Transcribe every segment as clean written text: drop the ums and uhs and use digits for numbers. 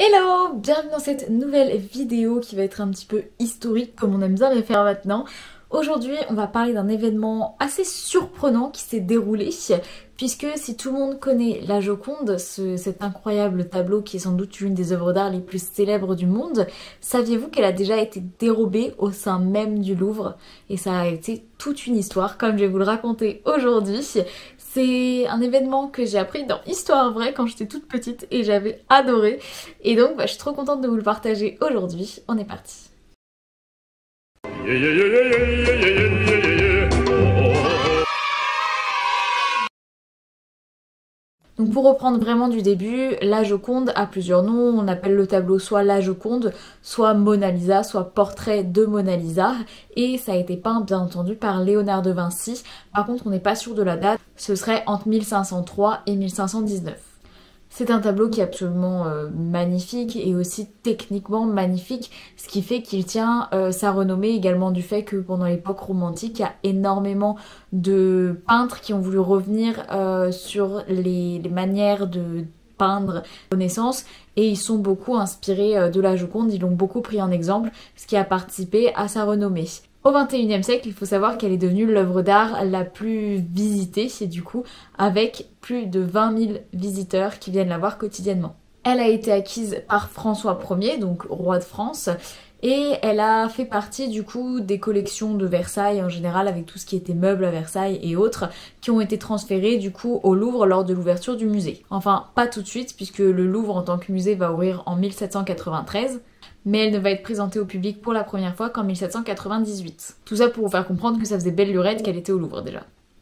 Hello, bienvenue dans cette nouvelle vidéo qui va être un petit peu historique comme on aime bien les faire maintenant. Aujourd'hui on va parler d'un événement assez surprenant qui s'est déroulé puisque si tout le monde connaît la Joconde, cet incroyable tableau qui est sans doute l'une des œuvres d'art les plus célèbres du monde, saviez-vous qu'elle a déjà été dérobée au sein même du Louvre? Et ça a été toute une histoire comme je vais vous le raconter aujourd'hui. C'est un événement que j'ai appris dans Histoire Vraie quand j'étais toute petite et j'avais adoré. Et donc je suis trop contente de vous le partager aujourd'hui. On est parti. Donc pour reprendre vraiment du début, la Joconde a plusieurs noms, on appelle le tableau soit la Joconde, soit Mona Lisa, soit portrait de Mona Lisa, et ça a été peint bien entendu par Léonard de Vinci. Par contre on n'est pas sûr de la date, ce serait entre 1503 et 1519. C'est un tableau qui est absolument magnifique et aussi techniquement magnifique, ce qui fait qu'il tient sa renommée également du fait que pendant l'époque romantique, il y a énormément de peintres qui ont voulu revenir sur les manières de peindre Renaissance et ils sont beaucoup inspirés de la Joconde, ils l'ont beaucoup pris en exemple, ce qui a participé à sa renommée. Au XXIe siècle, il faut savoir qu'elle est devenue l'œuvre d'art la plus visitée, et du coup avec plus de 20 000 visiteurs qui viennent la voir quotidiennement. Elle a été acquise par François Ier, donc roi de France, et elle a fait partie du coup des collections de Versailles en général, avec tout ce qui était meubles à Versailles et autres, qui ont été transférés du coup au Louvre lors de l'ouverture du musée. Enfin, pas tout de suite, puisque le Louvre en tant que musée va ouvrir en 1793, mais elle ne va être présentée au public pour la première fois qu'en 1798. Tout ça pour vous faire comprendre que ça faisait belle lurette qu'elle était au Louvre déjà.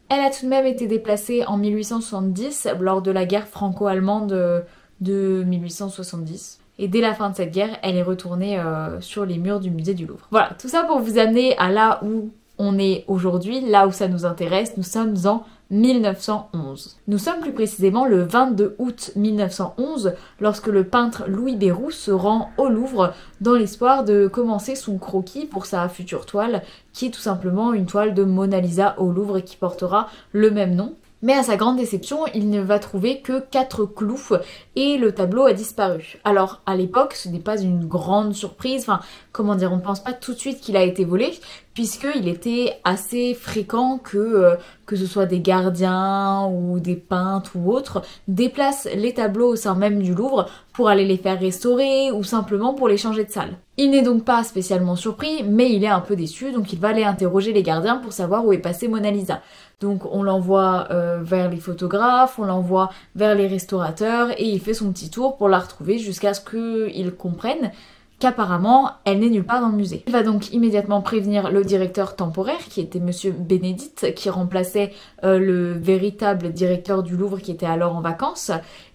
Elle a tout de même été déplacée en 1870 lors de la guerre franco-allemande de 1870. Et dès la fin de cette guerre, elle est retournée sur les murs du musée du Louvre. Voilà, tout ça pour vous amener à là où on est aujourd'hui, là où ça nous intéresse. Nous sommes en 1911. Nous sommes plus précisément le 22 août 1911 lorsque le peintre Louis Béroux se rend au Louvre dans l'espoir de commencer son croquis pour sa future toile qui est tout simplement une toile de Mona Lisa au Louvre qui portera le même nom. Mais à sa grande déception, il ne va trouver que 4 clous et le tableau a disparu. Alors à l'époque, ce n'est pas une grande surprise, enfin comment dire, on ne pense pas tout de suite qu'il a été volé, puisqu'il était assez fréquent que ce soit des gardiens ou des peintres ou autres, déplacent les tableaux au sein même du Louvre pour aller les faire restaurer ou simplement pour les changer de salle. Il n'est donc pas spécialement surpris, mais il est un peu déçu, donc il va aller interroger les gardiens pour savoir où est passée Mona Lisa. Donc on l'envoie vers les photographes, on l'envoie vers les restaurateurs et il fait son petit tour pour la retrouver jusqu'à ce qu'ils comprennent qu'apparemment elle n'est nulle part dans le musée. Il va donc immédiatement prévenir le directeur temporaire qui était monsieur Bénédite, qui remplaçait le véritable directeur du Louvre qui était alors en vacances,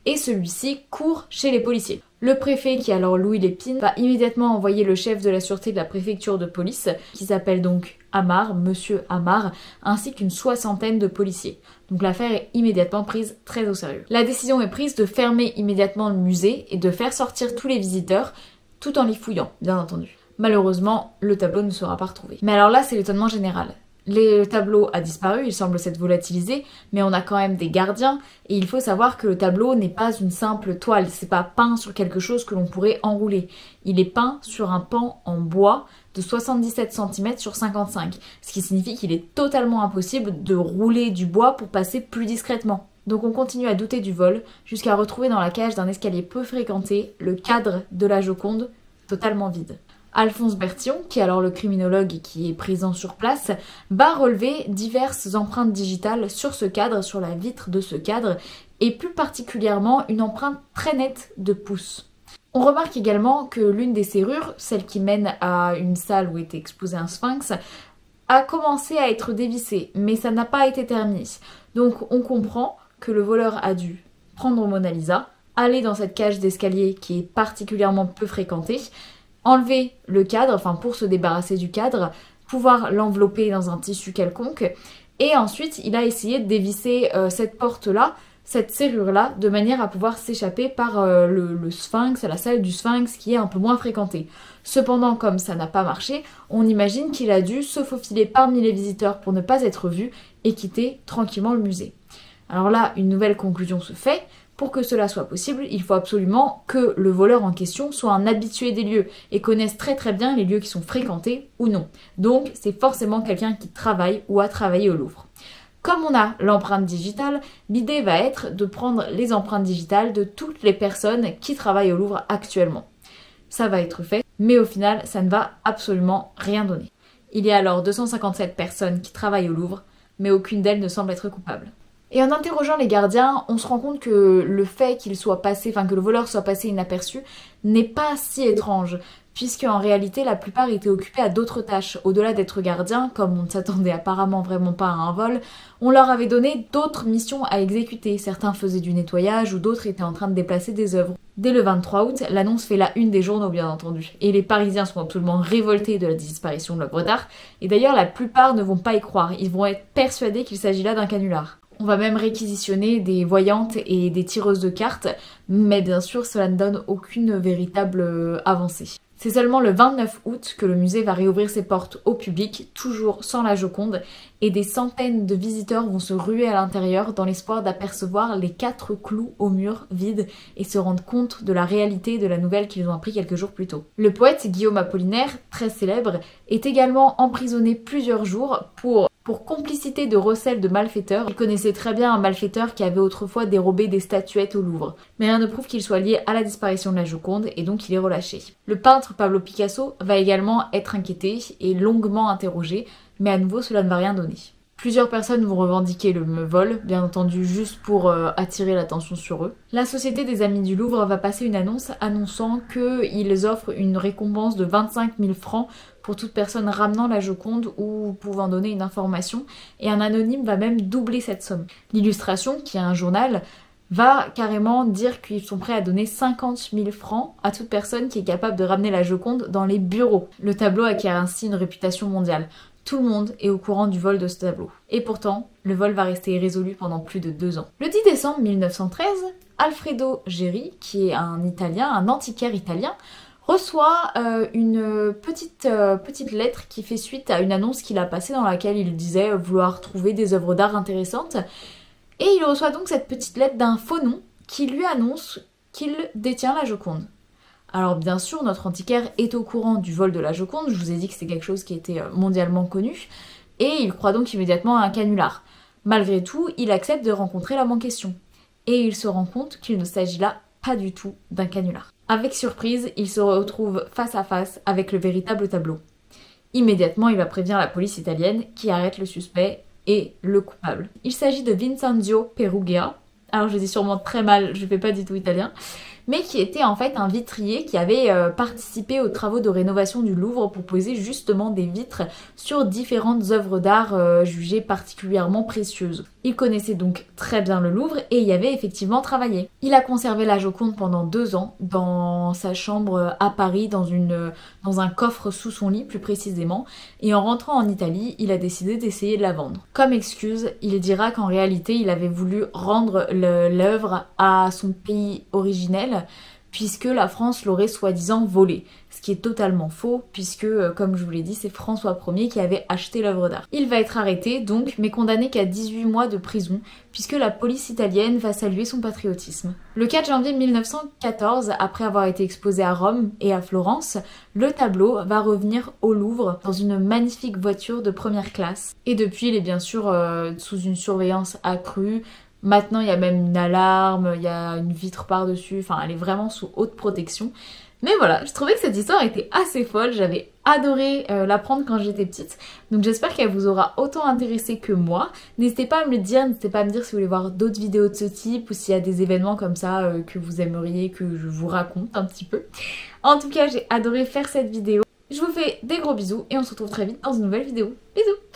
et celui-ci court chez les policiers. Le préfet, qui est alors Louis Lépine, va immédiatement envoyer le chef de la sûreté de la préfecture de police, qui s'appelle donc Amar, monsieur Amar, ainsi qu'une soixantaine de policiers. Donc l'affaire est immédiatement prise très au sérieux. La décision est prise de fermer immédiatement le musée et de faire sortir tous les visiteurs, tout en les fouillant, bien entendu. Malheureusement, le tableau ne sera pas retrouvé. Mais alors là, c'est l'étonnement général. Le tableau a disparu, il semble s'être volatilisé, mais on a quand même des gardiens, et il faut savoir que le tableau n'est pas une simple toile, c'est pas peint sur quelque chose que l'on pourrait enrouler. Il est peint sur un pan en bois de 77 cm sur 55, ce qui signifie qu'il est totalement impossible de rouler du bois pour passer plus discrètement. Donc on continue à douter du vol, jusqu'à retrouver dans la cage d'un escalier peu fréquenté le cadre de la Joconde, totalement vide. Alphonse Bertillon, qui est alors le criminologue et qui est présent sur place, va relever diverses empreintes digitales sur ce cadre, sur la vitre de ce cadre, et plus particulièrement une empreinte très nette de pouce. On remarque également que l'une des serrures, celle qui mène à une salle où était exposé un sphinx, a commencé à être dévissée, mais ça n'a pas été terminé. Donc on comprend que le voleur a dû prendre Mona Lisa, aller dans cette cage d'escalier qui est particulièrement peu fréquentée, enlever le cadre, enfin pour se débarrasser du cadre, pouvoir l'envelopper dans un tissu quelconque, et ensuite il a essayé de dévisser cette porte-là, cette serrure-là, de manière à pouvoir s'échapper par le sphinx, la salle du sphinx qui est un peu moins fréquentée. Cependant, comme ça n'a pas marché, on imagine qu'il a dû se faufiler parmi les visiteurs pour ne pas être vu et quitter tranquillement le musée. Alors là, une nouvelle conclusion se fait. Pour que cela soit possible, il faut absolument que le voleur en question soit un habitué des lieux et connaisse très très bien les lieux qui sont fréquentés ou non. Donc c'est forcément quelqu'un qui travaille ou a travaillé au Louvre. Comme on a l'empreinte digitale, l'idée va être de prendre les empreintes digitales de toutes les personnes qui travaillent au Louvre actuellement. Ça va être fait, mais au final, ça ne va absolument rien donner. Il y a alors 257 personnes qui travaillent au Louvre, mais aucune d'elles ne semble être coupable. Et en interrogeant les gardiens, on se rend compte que le fait qu'il soit passé, enfin que le voleur soit passé inaperçu, n'est pas si étrange, puisque en réalité la plupart étaient occupés à d'autres tâches. Au-delà d'être gardiens, comme on ne s'attendait apparemment vraiment pas à un vol, on leur avait donné d'autres missions à exécuter. Certains faisaient du nettoyage ou d'autres étaient en train de déplacer des œuvres. Dès le 23 août, l'annonce fait la une des journaux bien entendu, et les Parisiens sont absolument révoltés de la disparition de l'œuvre d'art, et d'ailleurs la plupart ne vont pas y croire, ils vont être persuadés qu'il s'agit là d'un canular. On va même réquisitionner des voyantes et des tireuses de cartes, mais bien sûr cela ne donne aucune véritable avancée. C'est seulement le 29 août que le musée va réouvrir ses portes au public, toujours sans la Joconde, et des centaines de visiteurs vont se ruer à l'intérieur dans l'espoir d'apercevoir les 4 clous au mur vides et se rendre compte de la réalité de la nouvelle qu'ils ont appris quelques jours plus tôt. Le poète Guillaume Apollinaire, très célèbre, est également emprisonné plusieurs jours pour complicité de recel de malfaiteurs. Il connaissait très bien un malfaiteur qui avait autrefois dérobé des statuettes au Louvre. Mais rien ne prouve qu'il soit lié à la disparition de la Joconde et donc il est relâché. Le peintre Pablo Picasso va également être inquiété et longuement interrogé, mais à nouveau cela ne va rien donner. Plusieurs personnes vont revendiquer le vol, bien entendu juste pour attirer l'attention sur eux. La Société des Amis du Louvre va passer une annonce annonçant qu'ils offrent une récompense de 25 000 francs pour toute personne ramenant la Joconde ou pouvant donner une information, et un anonyme va même doubler cette somme. L'Illustration, qui est un journal, va carrément dire qu'ils sont prêts à donner 50 000 francs à toute personne qui est capable de ramener la Joconde dans les bureaux. Le tableau acquiert ainsi une réputation mondiale. Tout le monde est au courant du vol de ce tableau. Et pourtant, le vol va rester irrésolu pendant plus de 2 ans. Le 10 décembre 1913, Alfredo Geri, qui est un Italien, un antiquaire italien, reçoit une petite lettre qui fait suite à une annonce qu'il a passée dans laquelle il disait vouloir trouver des œuvres d'art intéressantes. Et il reçoit donc cette petite lettre d'un faux nom qui lui annonce qu'il détient la Joconde. Alors bien sûr, notre antiquaire est au courant du vol de la Joconde, je vous ai dit que c'est quelque chose qui était mondialement connu, et il croit donc immédiatement à un canular. Malgré tout, il accepte de rencontrer l'homme en question. Et il se rend compte qu'il ne s'agit là pas du tout d'un canular. Avec surprise, il se retrouve face à face avec le véritable tableau. Immédiatement, il va prévenir la police italienne qui arrête le suspect et le coupable. Il s'agit de Vincenzo Peruggia, alors je dis sûrement très mal, je fais pas du tout italien, mais qui était en fait un vitrier qui avait participé aux travaux de rénovation du Louvre pour poser justement des vitres sur différentes œuvres d'art jugées particulièrement précieuses. Il connaissait donc très bien le Louvre et y avait effectivement travaillé. Il a conservé la Joconde pendant 2 ans dans sa chambre à Paris, dans un coffre sous son lit plus précisément, et en rentrant en Italie, il a décidé d'essayer de la vendre. Comme excuse, il dira qu'en réalité, il avait voulu rendre l'œuvre à son pays originel, puisque la France l'aurait soi-disant volée. Ce qui est totalement faux, puisque, comme je vous l'ai dit, c'est François Ier qui avait acheté l'œuvre d'art. Il va être arrêté, donc, mais condamné qu'à 18 mois de prison, puisque la police italienne va saluer son patriotisme. Le 4 janvier 1914, après avoir été exposé à Rome et à Florence, le tableau va revenir au Louvre dans une magnifique voiture de première classe. Et depuis, il est bien sûr sous une surveillance accrue. Maintenant, il y a même une alarme, il y a une vitre par-dessus, enfin, elle est vraiment sous haute protection. Mais voilà, je trouvais que cette histoire était assez folle, j'avais adoré l'apprendre quand j'étais petite, donc j'espère qu'elle vous aura autant intéressé que moi. N'hésitez pas à me le dire, n'hésitez pas à me dire si vous voulez voir d'autres vidéos de ce type, ou s'il y a des événements comme ça que vous aimeriez que je vous raconte un petit peu. En tout cas, j'ai adoré faire cette vidéo. Je vous fais des gros bisous, et on se retrouve très vite dans une nouvelle vidéo. Bisous!